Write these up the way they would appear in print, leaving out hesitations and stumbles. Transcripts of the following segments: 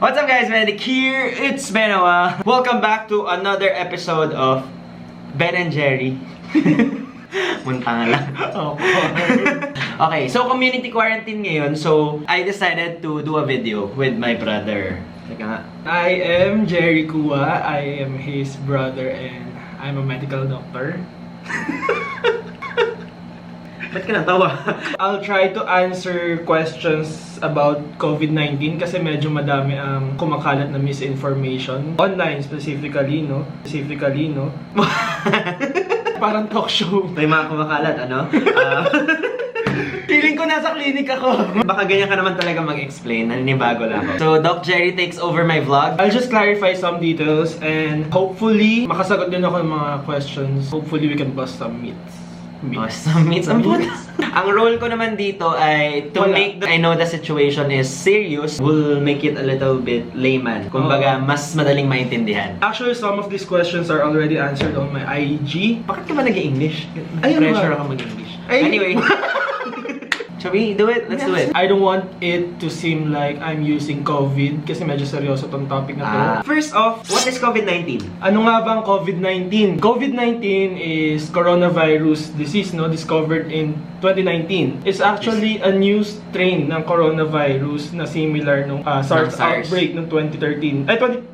What's up guys, Medic here, it's Benoa. Welcome back to another episode of Ben and Jerry. Munta nga lang. Okay, so community quarantine ngayon, so I decided to do a video with my brother. Teka nga. I am Jerry Kua, I am his brother and I'm a medical doctor. Ba't ka natawa? I'll try to answer questions about COVID-19 kasi medyo madami ang kumakalat na misinformation. Online specifically, no? Parang talk show. May mga kumakalat, ano? Feeling ko nasa clinic ako. Baka ganyan ka naman talaga mag-explain, naninibago lang ako. So, Doc Jerry takes over my vlog. I'll just clarify some details and hopefully makasagot din ako ng mga questions. Hopefully we can bust some myths. Some myths. Ang role ko naman dito ay to make I know the situation is serious, will make it a little bit layman. Kumbaga, mas madaling maintindihan. Actually, some of these questions are already answered on my IG. Bakit ka ba nag-English? Ayun Pressure ba? ako mag-English. Anyway. Shall we do it? Let's do it. I don't want it to seem like I'm using COVID kasi medyo seryoso tong topic na to. First off, what is COVID-19? Ano nga bang COVID-19? COVID-19 is coronavirus disease, no? Discovered in 2019. It's actually a new strain ng coronavirus na similar nung SARS outbreak noong 2013. Ay, 2003.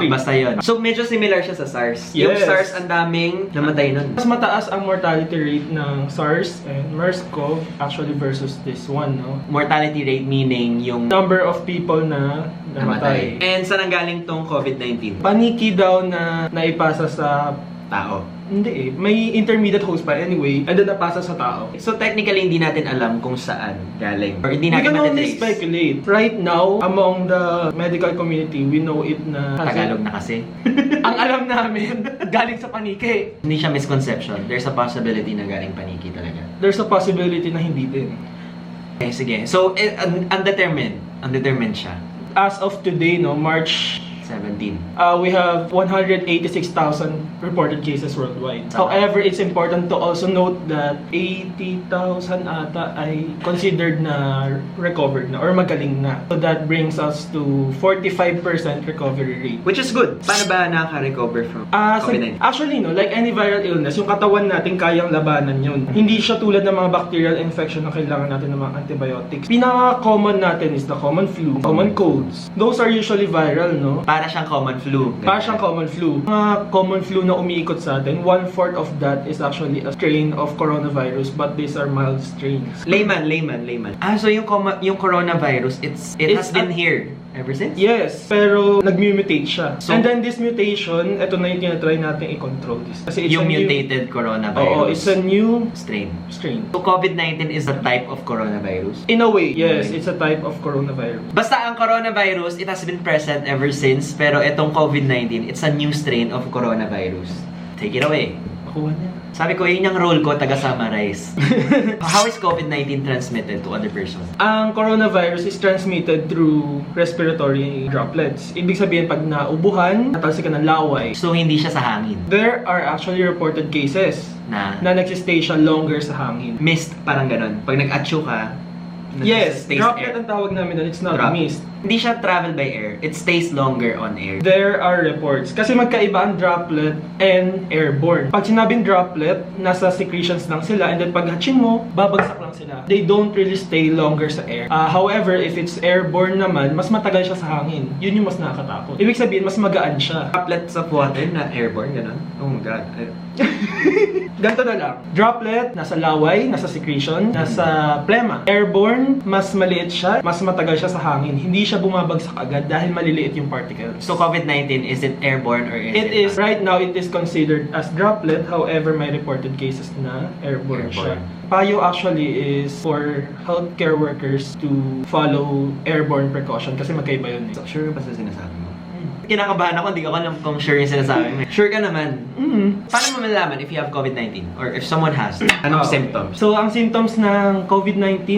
Basta yun. So, medyo similar siya sa SARS. Yes. Yung SARS, ang daming namatay nun. Mas mataas ang mortality rate ng SARS and MERS-CoV actually versus this one, no? Mortality rate meaning yung Number of people na namatay. And saan nanggaling tong COVID-19? Paniki daw na naipasa sa Tao. Hindi eh. May intermediate host pa anyway, and then napasa sa tao. So technically, hindi natin alam kung saan galing. Or hindi We natin can only matitrace. speculate. Right now, among the medical community, we know it na Tagalog na kasi. ang alam namin, galing sa paniki. Hindi siya misconception. There's a possibility na galing paniki talaga. There's a possibility na hindi din. Okay, sige. So, undetermined. Undetermined siya. As of today, no, March 17. we have 186,000 reported cases worldwide. However, it's important to also note that 80,000 ata ay considered na recovered na or magaling na. So that brings us to 45% recovery rate. Which is good. Paano ba nakaka-recover from COVID-19? Actually, no, like any viral illness, yung katawan natin kayang labanan yun. Hindi siya tulad ng mga bacterial infection na kailangan natin ng mga antibiotics. Pinaka-common natin is the common flu, common colds. Those are usually viral, no? Para siyang common flu. Para siyang common flu. Mga common flu na umiikot sa atin, 1/4 of that is actually a strain of coronavirus, but these are mild strains. Layman. So yung coronavirus, it has been here ever since? Yes, pero nag-mutate siya. So, and then this mutation, ito na yung tinatry natin i-control this. Kasi it's yung a new, mutated coronavirus. Oo, it's a new strain. So COVID-19 is a type of coronavirus? in a way, yes, it's a type of coronavirus. Basta ang coronavirus, it has been present ever since, pero itong COVID-19, it's a new strain of coronavirus. Take it away. Nakuha niya. Sabi ko, yun yung role ko, taga-summarize. How is COVID-19 transmitted to other persons? Ang coronavirus is transmitted through respiratory droplets. Ibig sabihin, pag naubuhan, natalsik ka ng laway. So, hindi siya sa hangin? There are actually reported cases Na nagsistay siya longer sa hangin. mist, parang ganun. Pag nag-atsu ka, Yes, stays droplet air. ang tawag namin doon. It's not Drop. mist. Hindi siya travel by air. It stays longer on air. There are reports. Kasi magkaiba ang droplet and airborne. Pag sinabing droplet, nasa secretions lang sila, and then pag hatchin mo, babagsak lang sila. They don't really stay longer sa air. However, if it's airborne naman, mas matagal siya sa hangin. Yun yung mas nakakatakot. Ibig sabihin, mas magaan siya. Droplets of water na airborne, ganun? Oh my God. Ganito na lang. Droplet, nasa laway, nasa secretion, nasa plema. Airborne, mas maliit siya, mas matagal siya sa hangin. Hindi siya bumabagsak agad dahil maliliit yung particles. So COVID-19, is it airborne or is It is, right now, it is considered as droplet. However, may reported cases na airborne siya. Payo actually is for healthcare workers to follow airborne precaution kasi magkaiba yun eh. So, sure ba sa sinasabi mo? Kinakabahan ako, hindi ko alam kung sure yung sinasabi mo. Sure ka naman. Paano mo malalaman if you have COVID-19? Or if someone has? Anong symptoms? So, ang symptoms ng COVID-19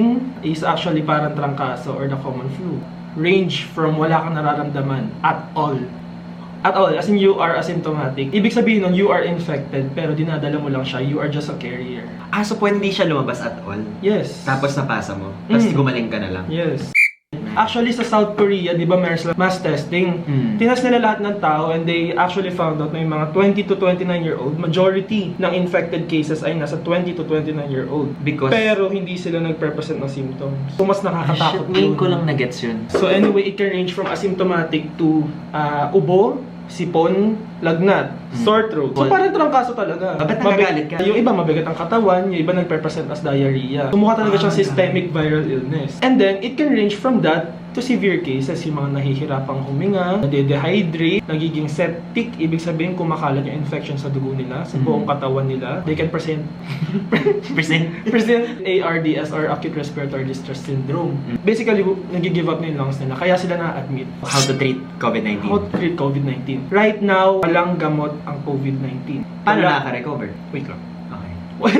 is actually parang trangkaso or the common flu. Range from wala kang nararamdaman at all. At all, as in you are asymptomatic. Ibig sabihin nun, you are infected pero dinadala mo lang siya, you are just a carrier. So pwede hindi siya lumabas at all? Yes. Tapos napasa mo? Tapos gumaling ka na lang? Yes. Actually, sa South Korea, di ba meron sila mass testing? Tinas nila lahat ng tao and they actually found out na yung mga 20 to 29-year-old, majority ng infected cases ay nasa 20 to 29-year-old. Because? Pero hindi sila nagpresent ng symptoms. So, mas nakakatakot Ngayon ko lang na-gets yun. So anyway, it can range from asymptomatic to ubo, sipon, lagnat, sore throat. So parang trangkaso talaga. Ba't nagagalit ka? Yung iba mabigat ang katawan, yung iba nagpe-present as diarrhea. Mukha talaga siyang systemic viral illness. And then, it can range from that to severe cases, yung mga nahihirapang huminga, nade-dehydrate, nagiging septic, ibig sabihin kumakalat yung infection sa dugo nila, sa buong katawan nila. They can present ARDS or acute respiratory distress syndrome. Basically, nag-give up na yung lungs nila, kaya sila na-admit. How to treat COVID-19? How to treat COVID-19. Right now, walang gamot ang COVID-19. Paano nakaka-recover? Wait lang. Okay.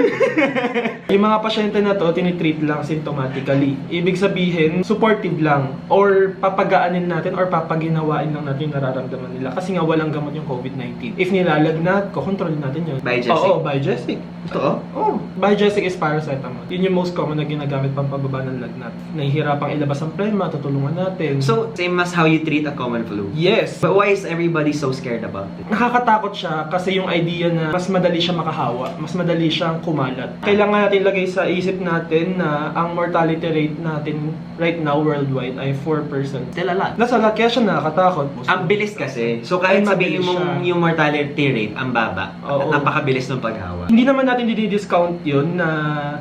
Yung mga pasyente na to, tinitreat lang symptomatically. Ibig sabihin, supportive lang. Or papagaanin natin or papaginawain lang natin yung nararamdaman nila. Kasi nga walang gamot yung COVID-19. If nilalagnat, kukontrolin natin yun. Biogesic? Oo, biogesic. Totoo? Oo. Biogesic is paracetamol. Yun yung most common na ginagamit pampababa ng lagnat. Nahihirapang ilabas ang plema, tutulungan natin. So, same as how you treat a common flu? Yes. But why is everybody so scared about it? Nakakatakot siya kasi yung idea na mas madali siya makahawa, mas madali siyang kumalat. Kailangan natin lagay sa isip natin na ang mortality rate natin right now worldwide ay 4%. Still a lot. Nasa lot, kaya siya nakakatakot. Ang bilis kasi. So kahit Ay, sabihin mabilis mong siya. yung mortality rate ang baba, Oo. napakabilis ng paghawa. Hindi naman natin didi-discount yun na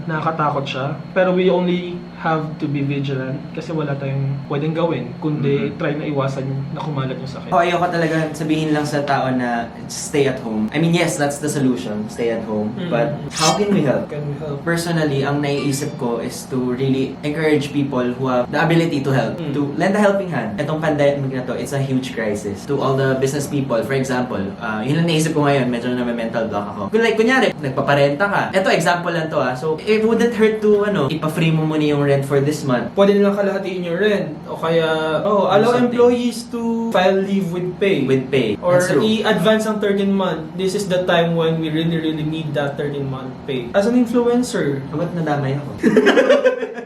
nakakatakot siya. Pero we only have to be vigilant kasi wala tayong pwedeng gawin kundi try na iwasan yung na kumalat yung sakit. Ayoko talaga sabihin lang sa tao na stay at home. I mean, yes, that's the solution, stay at home. But how can we help? Can we help? Personally, ang naiisip ko is to really encourage people who have the ability to help, to lend a helping hand. Itong pandemic na to, it's a huge crisis. To all the business people, for example, yun ang naisip ko ngayon, medyo na may mental block ako. Like, kunyari, nagpaparenta ka. Ito, example lang to So, it wouldn't hurt to, ipa-free mo muna yung rent for this month. Pwede nilang kalahatiin yung rent o kaya allow Something. employees to file leave with pay. With pay. Or That's true. i-advance ang 13 month. This is the time when we really need that 13 month pay. As an influencer, Ba't nadamay ako?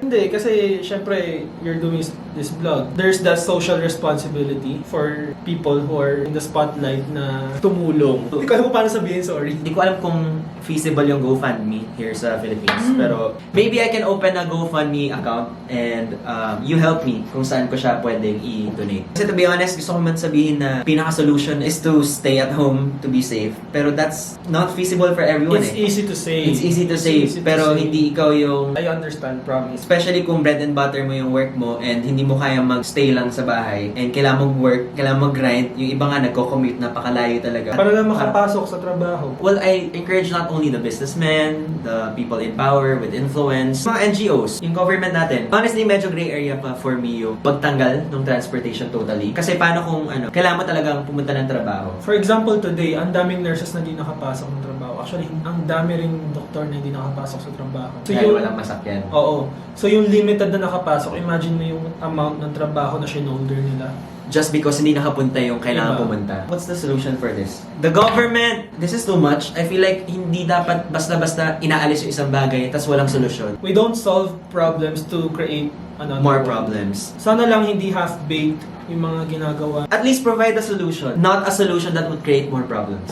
hindi, kasi syempre, you're doing this vlog. There's that social responsibility for people who are in the spotlight na tumulong. Hindi ko alam kung paano sabihin, sorry. Hindi ko alam kung feasible yung GoFundMe here sa Philippines. Pero maybe I can open a GoFundMe account and you help me kung saan ko siya pwedeng i-donate. Kasi to be honest, gusto ko man sabihin na pinaka-solution is to stay at home to be safe. Pero that's not feasible for everyone It's easy to say. It's easy to say, easy to pero say. hindi ikaw yung... I understand, promise. Especially kung bread and butter mo yung work mo and hindi mo kaya mag-stay lang sa bahay and kailangan mag-work, kailangan mag-grind. Yung iba nga nagko-commute, napakalayo talaga. Para lang makapasok sa trabaho. Well, I encourage not only the businessmen, the people in power with influence, mga NGOs, yung government natin. Honestly, medyo gray area pa for me yung pagtanggal ng transportation totally. Kasi paano kung kailangan mo talagang pumunta ng trabaho. For example, today, ang daming nurses na hindi nakapasok ng trabaho. Actually, ang dami ring doktor na hindi nakapasok sa trabaho. So, Dahil walang masakyan. Oo. So, yung limited na nakapasok, imagine mo yung amount ng trabaho na shinolder nila. Just because hindi nakapunta yung kailangan Diba? pumunta. What's the solution for this? The government! This is too much. I feel like hindi dapat basta-basta inaalis yung isang bagay tas walang solusyon. We don't solve problems to create another More one. problems. Sana lang hindi half-baked yung mga ginagawa. At least provide a solution, not a solution that would create more problems.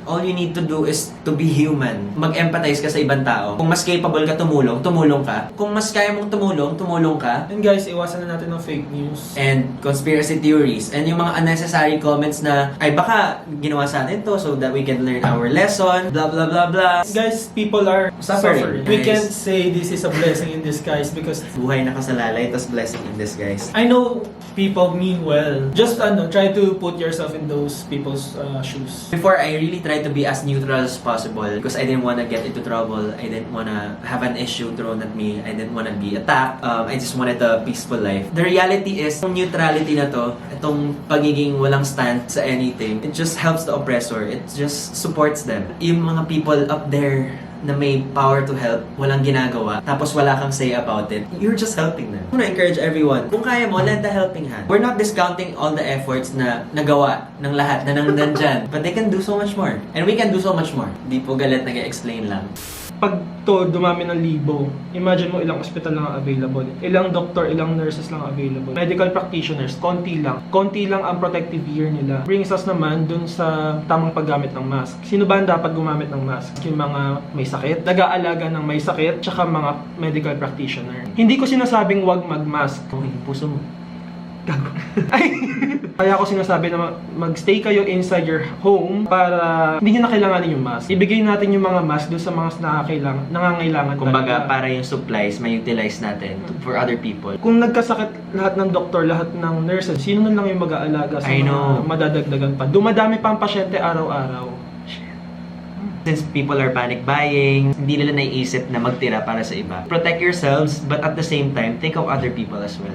All you need to do is to be human. Mag-empathize ka sa ibang tao. Kung mas capable ka tumulong, tumulong ka. Kung mas kaya mong tumulong, tumulong ka. And guys, iwasan na natin ng fake news. And conspiracy theories. And yung mga unnecessary comments na, ay baka ginawa sa atin to so that we can learn our lesson, blah blah blah blah. Guys, people are suffering. Suffering. We Guys. can't say this is a blessing in disguise because Buhay na kasalalay, tas blessing in disguise. I know people mean well. Just try to put yourself in those people's shoes. Before, I really tried to be as neutral as possible because I didn't want to get into trouble. I didn't want to have an issue thrown at me. I didn't want to be attacked. I just wanted a peaceful life. The reality is, yung neutrality na to, itong pagiging walang stand sa anything, it just helps the oppressor. It just supports them. Yung mga people up there na may power to help, walang ginagawa, tapos wala kang say about it, you're just helping them. I want to encourage everyone, kung kaya mo, lend a helping hand. We're not discounting all the efforts na nagawa ng lahat na nandyan, but they can do so much more. And we can do so much more. Di po galit nag-explain lang. Pag to dumami ng libo, imagine mo ilang ospital lang ang available. Ilang doktor, ilang nurses lang ang available. Medical practitioners, konti lang. Konti lang ang protective gear nila. Brings us naman dun sa tamang paggamit ng mask. Sino ba ang dapat gumamit ng mask? Yung mga may sakit, nag-aalaga ng may sakit, tsaka mga medical practitioner. Hindi ko sinasabing wag mag-mask. Okay, puso mo. Gago. Ay! Kaya ako sinasabi na mag-stay kayo inside your home para hindi nyo na kailanganin yung mask. Ibigay natin yung mga mask doon sa mga nangangailangan Kumbaga, talaga. para yung supplies, may utilize natin for other people. Kung nagkasakit lahat ng doktor, lahat ng nurses, sino na lang yung mag-aalaga sa I mga know. madadagdagan pa? Dumadami pa ang pasyente araw-araw. Since people are panic buying, hindi nila naiisip na magtira para sa iba. Protect yourselves, but at the same time, think of other people as well.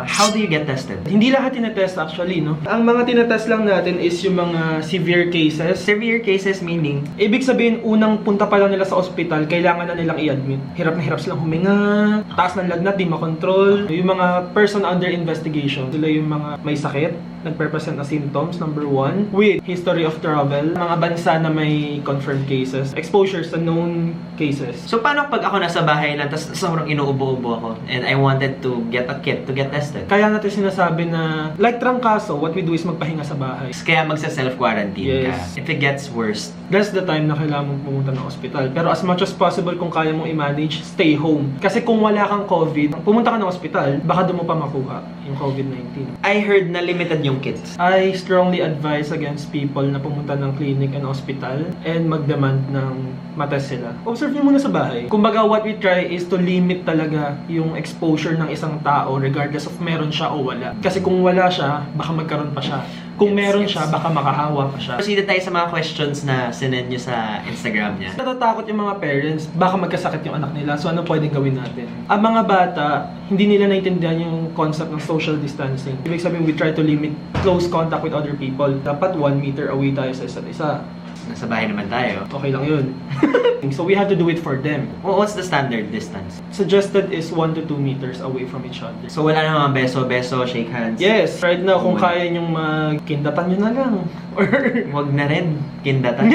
How do you get tested? Hindi lahat tinetest actually, no? Ang mga tinetest lang natin is yung mga severe cases. Severe cases meaning, Ibig sabihin, unang punta pa lang nila sa ospital, kailangan na nilang i-admit. Hirap na hirap silang huminga, taas ng lagnat, di makontrol. Yung mga person under investigation, sila yung mga may sakit, nagpe-present na symptoms, number 1, with history of travel, mga bansa na may confirmed cases, exposure sa known cases. so paano pag ako nasa bahay lang, tapos sobrang inuubo-ubo ako, and I wanted to get a kit to get tested? Kaya natin sinasabi na, like trangkaso, what we do is magpahinga sa bahay. Kaya magsa-self-quarantine Yes. ka. If it gets worse, That's the time na kailangan mong pumunta ng ospital. Pero as much as possible, kung kaya mong i-manage, stay home. Kasi kung wala kang COVID, pumunta ka ng ospital, baka doon mo pa makuha yung COVID-19. I heard na limited yung kits. I strongly advise against people na pumunta ng clinic and hospital and mag-demand ng matest sila. Observe nyo muna sa bahay. Kumbaga, what we try is to limit talaga yung exposure ng isang tao regardless of meron siya o wala. Kasi kung wala siya, baka magkaroon pa siya. Kung meron siya, baka makahawa pa siya. Proceed tayo sa mga questions na sinend nyo sa Instagram niya. Natatakot yung mga parents, baka magkasakit yung anak nila, so ano pwedeng gawin natin? Ang mga bata, hindi nila naintindihan yung concept ng social distancing. Ibig sabihin, we try to limit close contact with other people. Dapat 1 meter away tayo sa isa't isa. Nasa bahay naman tayo. Okay lang yun. So we have to do it for them. What's the standard distance? Suggested is 1 to 2 meters away from each other. So wala na mga beso-beso, shake hands? Yes, right now, kung kaya nyong magkindatan nyo na lang. Or Wag na rin. Kindatan.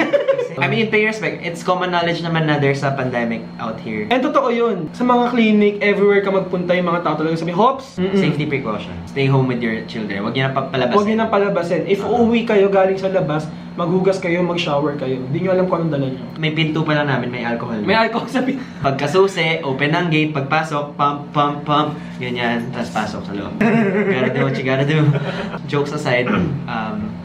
I mean, in pay respect, it's common knowledge naman na there's a pandemic out here. And totoo yun. Sa mga clinic, everywhere ka magpunta, yung mga tao talaga sabi, hops! Safety precaution. Stay home with your children. Wag niyo na papalabasin. Huwag nyo nang palabasin. If uuwi kayo galing sa labas, maghugas kayo, mag-shower kayo. Hindi nyo alam kung anong dala nyo. May pinto pa lang namin, may alcohol. May alcohol sa Pagkasusi, open ang gate, pagpasok, pump, pump, pump. Ganyan, tapos pasok sa loob. Gotta do what you gotta do. Jokes aside,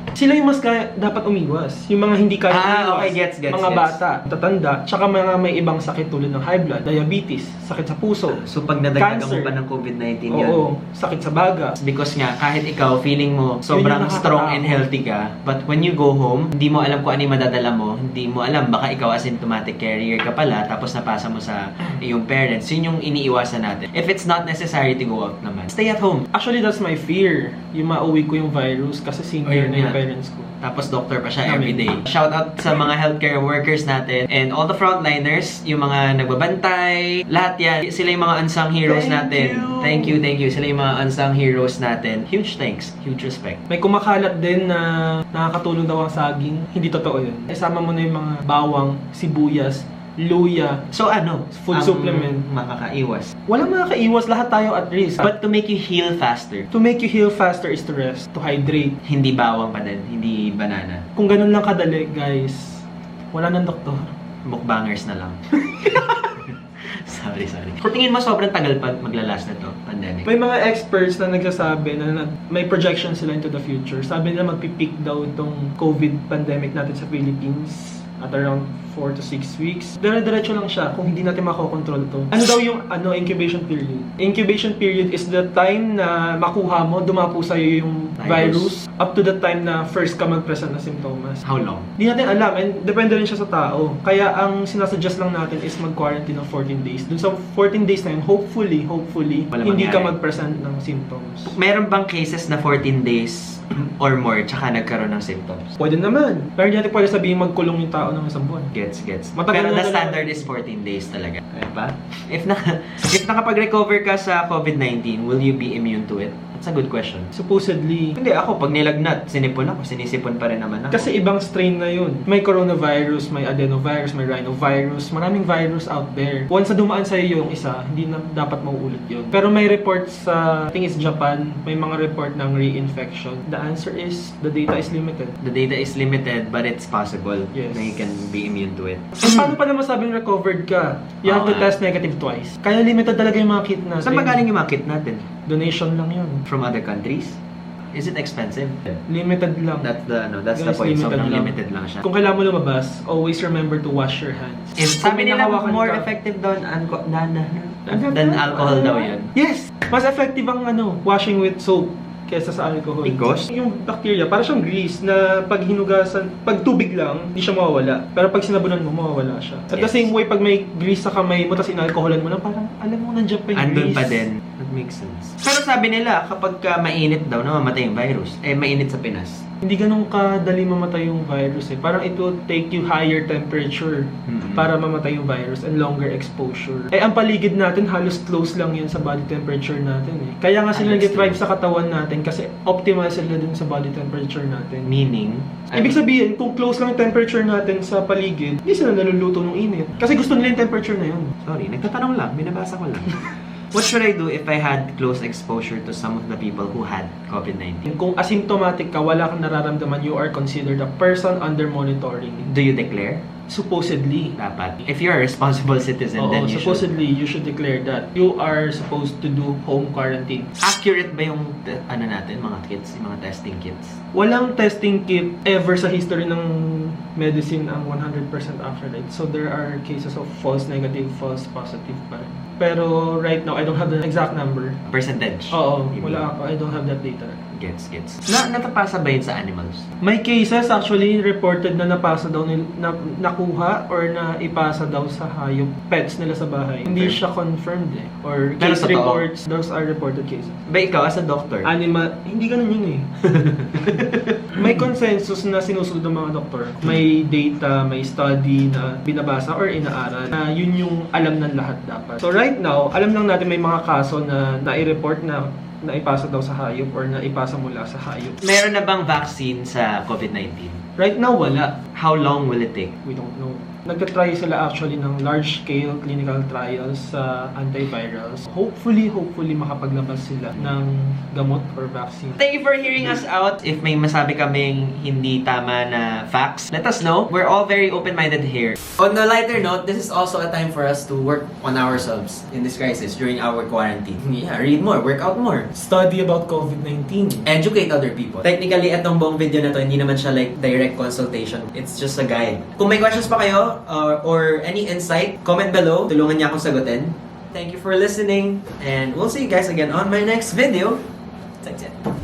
Sila yung mas dapat umiwas. Yung mga hindi kaya umiwas. okay, gets. Mga bata, tatanda, tsaka mga may ibang sakit tulad ng high blood, diabetes, sakit sa puso. so pag nadagdagan mo Cancer. pa ng COVID-19 yun. Oo, sakit sa baga. Because nga, kahit ikaw, feeling mo sobrang Yun yung strong nakakatakot. and healthy ka, but when you go home, hindi mo alam kung ano yung madadala mo, hindi mo alam, baka ikaw asymptomatic carrier ka pala, tapos napasa mo sa iyong parents, yun yung iniiwasan natin. If it's not necessary to go out naman, stay at home. Actually, that's my fear. Yung mauwi ko yung virus kasi senior Ayun na yung nga. parents ko. Tapos doctor pa siya Namin. everyday. Shout out sa mga healthcare workers natin and all the frontliners, yung mga nagbabantay, lahat yan. Sila yung mga unsung heroes natin. Thank you. Sila yung mga unsung heroes natin. Huge thanks. Huge respect. May kumakalat din na nakakatulong daw ang saging. Hindi totoo yun. Isama mo na yung mga bawang, sibuyas, luya. So Food ang supplement. makakaiwas. Walang makakaiwas, lahat tayo at risk. But to make you heal faster, To make you heal faster is to rest, to hydrate. hindi bawang pa din, hindi banana. Kung ganun lang kadali, guys, wala nang doktor. Mukbangers na lang. Sorry. Kung tingin mo sobrang tagal pa maglalas na to, pandemic. May mga experts na nagsasabi na may projection sila into the future. Sabi nila magpipeak daw itong COVID pandemic natin sa Philippines at around 4 to 6 weeks. Dire-diretso lang siya kung hindi natin makokontrol to. Ano daw yung incubation period? Incubation period is the time na makuha mo, dumapo sa'yo yung virus up to the time na first ka mag-present na symptoms. How long? Hindi natin alam and depende rin siya sa tao. Kaya ang sinasuggest lang natin is mag-quarantine ng 14 days. Dun sa 14 days na yun, hopefully, Wala hindi ka mangyari. mag-present ng symptoms. Meron bang cases na 14 days or more tsaka nagkaroon ng symptoms? Pwede naman. Pero hindi natin pwede sabihin magkulong yung tao ng isang buwan. Gets. Matagal Pero na the talaga. standard is 14 days talaga. Kaya pa? If nakapag-recover ka sa COVID-19, will you be immune to it? That's a good question. Supposedly. Hindi, ako, pag nilagnat, sinipon ako, sinisipon pa rin naman ako. Kasi ibang strain na yun. May coronavirus, may adenovirus, may rhinovirus. Maraming virus out there. Once na dumaan sa'yo yung isa, hindi na dapat mauulit yun. Pero may reports sa, I think it's Japan, may mga report ng reinfection. The answer is, the data is limited. The data is limited, but it's possible Yes. na you can be immune to it. So, paano pa naman sabing recovered ka? You have to test negative twice. Kaya limited talaga yung mga kit natin. Saan ba galing yung mga kit natin? Donation lang yun. From other countries? Is it expensive? Limited lang. That's the Guys, point. limited Sobrang lang. limited lang siya. Kung kailangan mo lumabas, always remember to wash your hands. Sabi Kung nila nakawakan more ka- effective than alcohol daw yun. Yes! Mas effective ang washing with soap kesa sa alcohol. Because? Yung bacteria, para siyang grease na pag hinugasan, pag tubig lang, hindi siya mawawala. Pero pag sinabunan mo, mawawala siya. At the Yes. same way, pag may grease sa kamay mo, tapos inalcoholan mo na, parang alam mo, nandiyan pa yung Andun grease. pa din. That makes sense. Pero sabi nila, kapag ka mainit daw, namamatay yung virus. Mainit sa Pinas. Hindi ganun kadali mamatay yung virus eh. Parang it will take you higher temperature para mamatay yung virus and longer exposure. Ang paligid natin halos close lang yan sa body temperature natin eh. Kaya nga sila nag-thrive sa katawan natin kasi optimal sila dun sa body temperature natin. Meaning? Ibig sabihin, kung close lang yung temperature natin sa paligid, hindi sila naluluto ng init. Kasi gusto nila yung temperature na yun. Sorry, nagtatanong lang. Binabasa ko lang. What should I do if I had close exposure to some of the people who had COVID-19? Kung asymptomatic ka, wala kang nararamdaman, you are considered a person under monitoring. Do you declare? Supposedly. Dapat. If you're a responsible citizen, Oo, then you supposedly, you should declare that. You are supposed to do home quarantine. Accurate ba yung natin, mga kits, yung mga testing kits? Walang testing kit ever sa history ng medicine ang 100% accurate. So there are cases of false negative, false positive pa rin. Pero right now, I don't have the exact number. Percentage? Oo, You wala mean? ako. I don't have that data. Gets. Natapasa ba yun sa animals? May cases actually reported na napasa daw nakuha or na ipasa daw sa hayop, pets nila sa bahay. Hindi siya confirmed eh. Or Pero case totoo? reports, those are reported cases. Ba ikaw, as a doctor? Animal, hindi ganun yun eh. May consensus na sinusunod ng mga doktor. May data, may study na binabasa or inaaral na yun yung alam ng lahat dapat. So right now, alam lang natin may mga kaso na nai-report na naipasa daw sa hayop or naipasa mula sa hayop. Meron na bang vaccine sa COVID-19? Right now, wala. How long will it take? We don't know. Nagtatry sila actually ng large-scale clinical trials sa antivirals. Hopefully makapaglabas sila ng gamot or vaccine. Thank you for hearing us out. If may masabi kaming hindi tama na facts, let us know. We're all very open-minded here. On a lighter note, this is also a time for us to work on ourselves in this crisis during our quarantine. Yeah, read more, work out more, Study about COVID-19. educate other people. Technically, itong buong video na to, hindi naman siya like direct consultation. It's just a guide. Kung may questions pa kayo, or any insight, comment below. Tulungan niya akong sagutin. Thank you for listening, and we'll see you guys again on my next video. That's it.